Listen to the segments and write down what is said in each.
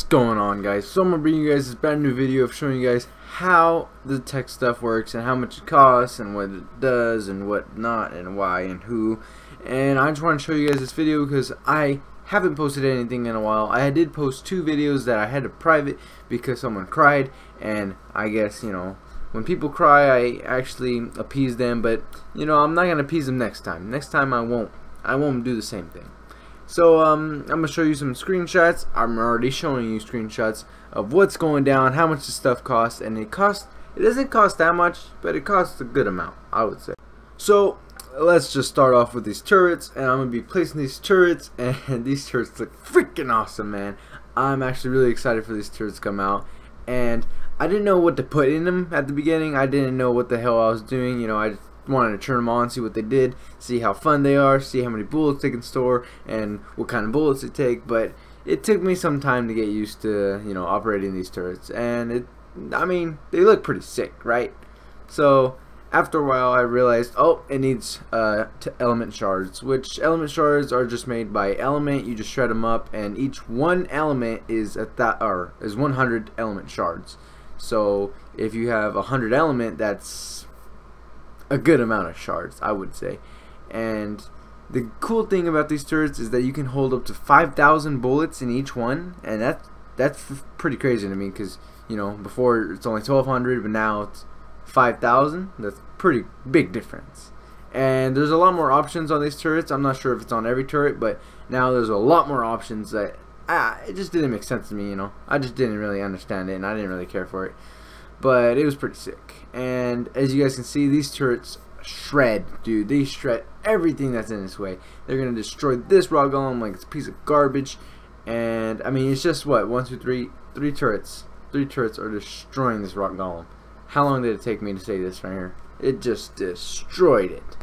going on, guys? So I'm gonna bring you guys this brand new video of showing you guys how the tech stuff works and how much it costs and what it does and what not and why and who. And I just want to show you guys this video because I haven't posted anything in a while. I did post 2 videos that I had to private because someone cried, and I guess, you know, when people cry I actually appease them, but you know, I'm not gonna appease them next time. Next time I won't do the same thing. So I'm gonna show you some screenshots. I'm already showing you screenshots of what's going down, how much the stuff costs, and it doesn't cost that much, but it costs a good amount, I would say. So let's just start off with these turrets, and I'm gonna be placing these turrets, and these turrets look freaking awesome, man. I'm actually really excited for these turrets to come out, and I didn't know what to put in them at the beginning. I didn't know what the hell I was doing, you know. I just wanted to turn them on, see what they did, see how fun they are, see how many bullets they can store, and what kind of bullets they take. But it took me some time to get used to, you know, operating these turrets, and I mean, they look pretty sick, right? So after a while I realized, oh, it needs element shards, which element shards are just made by element. You just shred them up, and each one element is 100 element shards. So if you have 100 element, that's a good amount of shards, I would say. And the cool thing about these turrets is that you can hold up to 5,000 bullets in each one, and that's pretty crazy to me, because, you know, before it's only 1,200, but now it's 5,000. That's a pretty big difference. And there's a lot more options on these turrets. I'm not sure if it's on every turret, but now there's a lot more options that it just didn't make sense to me, you know. I just didn't really understand it, and I didn't really care for it. But it was pretty sick. And as you guys can see, these turrets shred, dude. They shred everything that's in its way. They're gonna destroy this rock golem like it's a piece of garbage. And I mean, it's just what, 1, 2, 3, 3 turrets. 3 turrets are destroying this rock golem. How long did it take me to say this right here? It just destroyed it.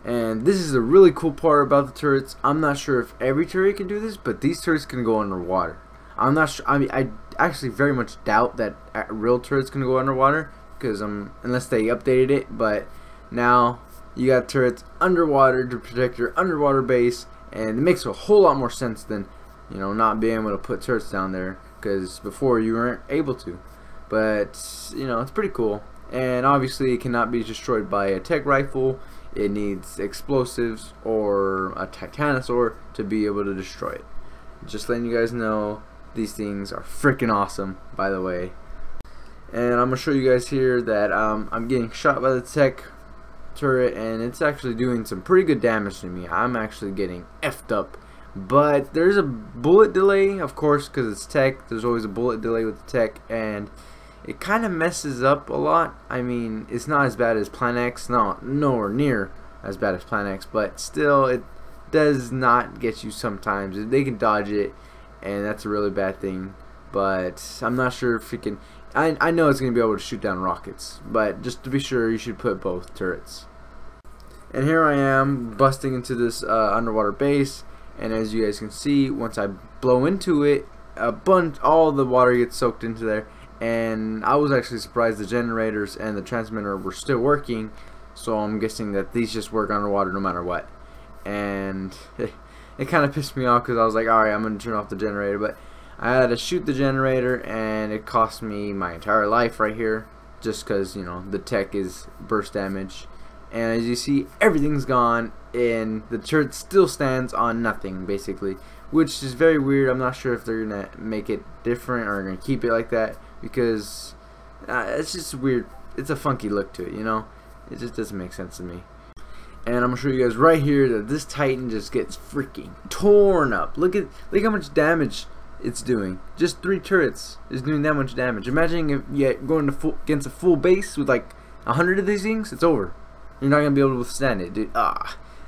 And this is the really cool part about the turrets. I'm not sure if every turret can do this, but these turrets can go underwater. I'm not sure. I mean, I actually very much doubt that real turrets can go underwater, because unless they updated it. But now you got turrets underwater to protect your underwater base, and it makes a whole lot more sense than, you know, not being able to put turrets down there, because before you weren't able to. But you know, it's pretty cool. And obviously it cannot be destroyed by a TEK rifle. It needs explosives or a titanosaur to be able to destroy it. Just letting you guys know, these things are freaking awesome, by the way. And I'm gonna show you guys here that I'm getting shot by the TEK turret, and it's actually doing some pretty good damage to me. I'm actually getting effed up, but there's a bullet delay, of course, because it's TEK. There's always a bullet delay with the TEK, and it kind of messes up a lot. I mean, it's not as bad as Plan X, nowhere near as bad as Plan X, but still, it does not get you sometimes. They can dodge it, and that's a really bad thing. But I'm not sure if it can. I know it's going to be able to shoot down rockets, but just to be sure, you should put both turrets. And here I am busting into this underwater base, and as you guys can see, once I blow into it, all the water gets soaked into there. And I was actually surprised the generators and the transmitter were still working, so I'm guessing that these just work underwater no matter what. And it kind of pissed me off, because I was like, alright, I'm going to turn off the generator, but I had to shoot the generator, and it cost me my entire life right here, just because, you know, the TEK is burst damage. And as you see, everything's gone, and the turret still stands on nothing, basically, which is very weird. I'm not sure if they're going to make it different or going to keep it like that, because it's just weird. It's a funky look to it, you know. It just doesn't make sense to me. And I'm gonna show you guys right here that this Titan just gets freaking torn up. Look how much damage it's doing. Just 3 turrets is doing that much damage. Imagine if you going against a full base with like 100 of these things. It's over. You're not gonna be able to withstand it, dude.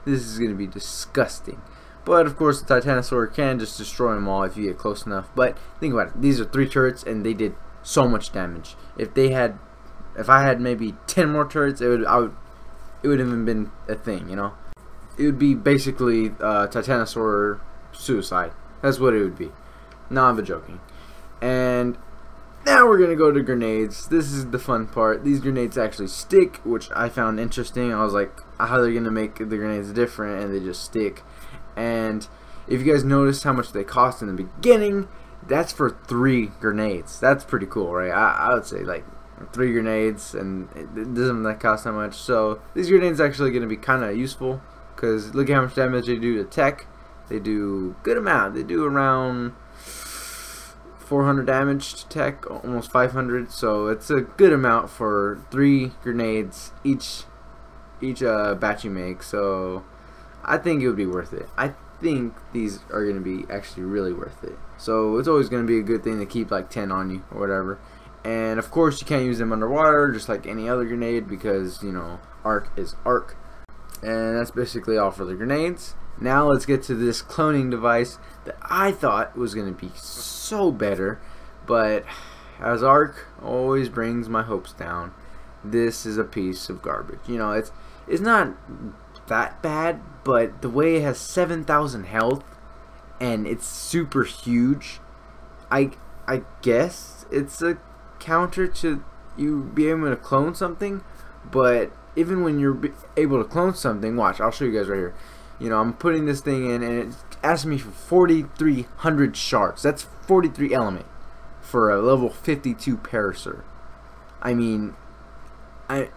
This is gonna be disgusting. But of course, the titanosaur can just destroy them all if you get close enough. But think about it. These are 3 turrets, and they did so much damage. If I had maybe 10 more turrets, it would have even been a thing, you know. It would be basically titanosaur suicide. That's what it would be. No, I'm joking. And now we're gonna go to grenades. This is the fun part. These grenades actually stick, which I found interesting. I was like, how are they gonna make the grenades different, and they just stick. And if you guys notice how much they cost in the beginning, that's for 3 grenades. That's pretty cool, right? I would say like 3 grenades, and it doesn't cost that much. So these grenades are actually going to be kind of useful, because look at how much damage they do to TEK. They do good amount. They do around 400 damage to TEK, almost 500. So it's a good amount for 3 grenades each batch you make. So I think it would be worth it. I think these are going to be actually really worth it. So it's always going to be a good thing to keep like 10 on you or whatever. And of course you can't use them underwater just like any other grenade, because you know ARK is ARK. And that's basically all for the grenades. Now let's get to this cloning device that I thought was going to be so better, but as ARK always brings my hopes down, this is a piece of garbage. You know, it's not that bad, but the way it has 7,000 health and it's super huge, I guess it's a counter to you be able to clone something. But even when you're able to clone something, watch, I'll show you guys right here. You know, I'm putting this thing in and it's asking me for 4,300 shards. That's 43 element for a level 52 Parasaur. I mean, a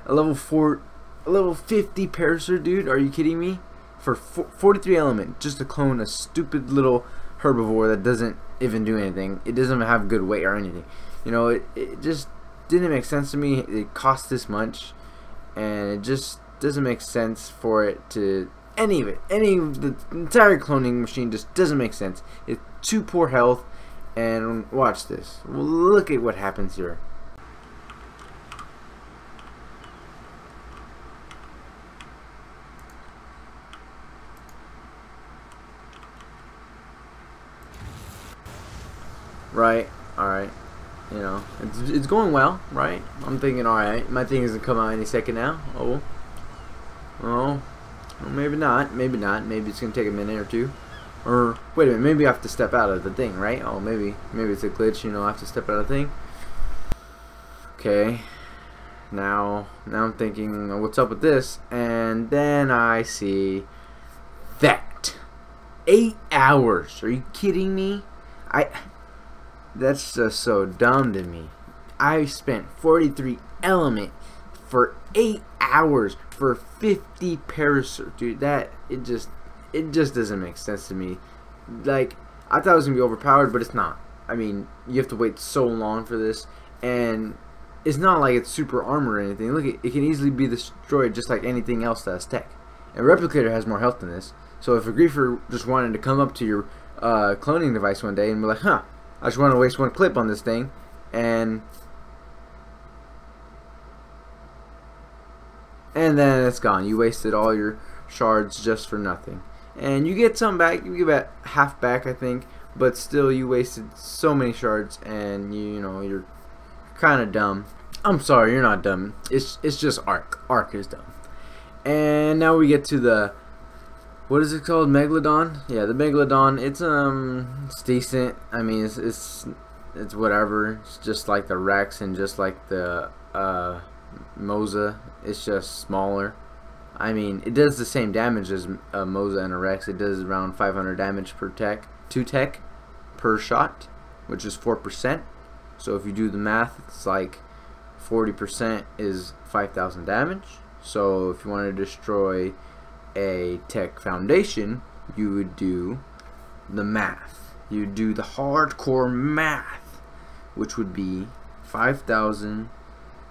level 50 Parasaur, dude, are you kidding me? For 43 element just to clone a stupid little herbivore that doesn't even do anything. It doesn't have good weight or anything. You know, it just didn't make sense to me. It cost this much, and it just doesn't make sense for it to any of the entire cloning machine just doesn't make sense. It's too poor health. And watch this. Look at what happens here. Right, alright, you know, it's going well, right? I'm thinking, alright, my thing isn't come out any second now. Oh, well, maybe not, maybe it's gonna take a minute or two. Or, wait a minute, maybe I have to step out of the thing, right? Oh, maybe it's a glitch, you know, I have to step out of the thing. Okay, now I'm thinking, what's up with this? And then I see that. 8 hours, are you kidding me? That's just so dumb to me. I spent 43 element for 8 hours for 50 Parasaur, dude. It just doesn't make sense to me. Like, I thought it was gonna be overpowered, but it's not. I mean, you have to wait so long for this, and it's not like it's super armor or anything. Look, it can easily be destroyed just like anything else that has TEK. And Replicator has more health than this. So if a griefer just wanted to come up to your cloning device one day and be like, huh, I just want to waste one clip on this thing, and then it's gone. You wasted all your shards just for nothing. And you get some back, you get about half back, I think, but still you wasted so many shards, and you know, you're kind of dumb. I'm sorry, you're not dumb. It's just ARK. ARK is dumb. And now we get to the, what is it called? Megalodon? Yeah, the Megalodon. It's decent. I mean, it's whatever. It's just like the Rex and just like the Moza. It's just smaller. I mean, it does the same damage as a Moza and a Rex. It does around 500 damage per TEK per shot, which is 4%. So if you do the math, it's like 40% is 5,000 damage. So if you want to destroy a TEK foundation, you would do the math. You would do the hardcore math, which would be 5,000.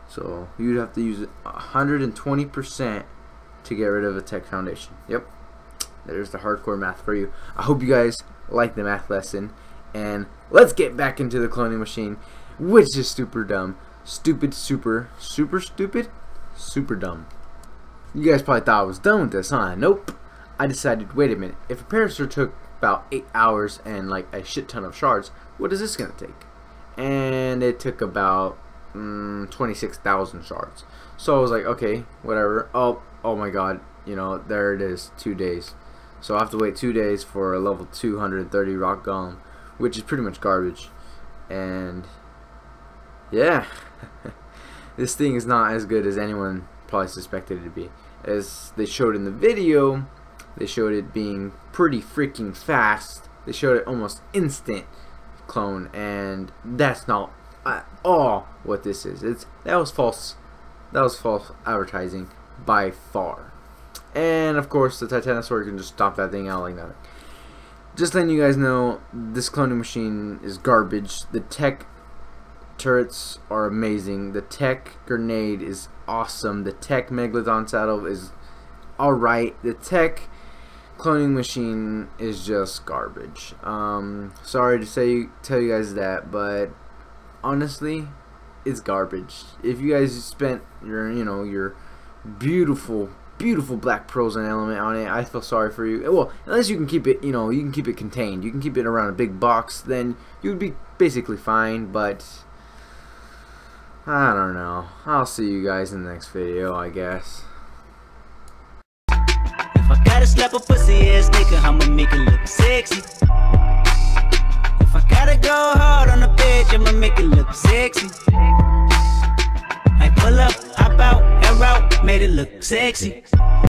So you'd have to use 120% to get rid of a TEK foundation. Yep, there's the hardcore math for you. I hope you guys like the math lesson, and let's get back into the cloning machine, which is super dumb. Stupid, super stupid, super dumb. You guys probably thought I was done with this, huh? Nope. I decided, wait a minute, if a Parasaur took about 8 hours and like a shit ton of shards, what is this gonna take? And it took about 26,000 shards. So I was like, okay, whatever. Oh my god, you know, there it is, 2 days. So I have to wait 2 days for a level 230 rock golem, which is pretty much garbage. And yeah, this thing is not as good as anyone probably suspected it to be. As they showed in the video, they showed it being pretty freaking fast. They showed it almost instant. clone, and that's not at all what this is. That was false advertising by far. And of course the Titanosaur can just stomp that thing out like nothing. Just letting you guys know, this cloning machine is garbage. The TEK turrets are amazing. The TEK grenade is awesome. The TEK Megalodon saddle is alright. The TEK cloning machine is just garbage. Sorry to tell you guys that, but honestly, it's garbage. If you guys spent your beautiful black pearls and element on it, I feel sorry for you. Well, unless you can keep it, you can keep it contained. You can keep it around a big box, then you would be basically fine, but I don't know. I'll see you guys in the next video, I guess. If I gotta slap a pussy ass nigga, I'ma make it look sexy. If I gotta go hard on the bitch, I'ma make it look sexy. I pull up, hop out, hair out, made it look sexy.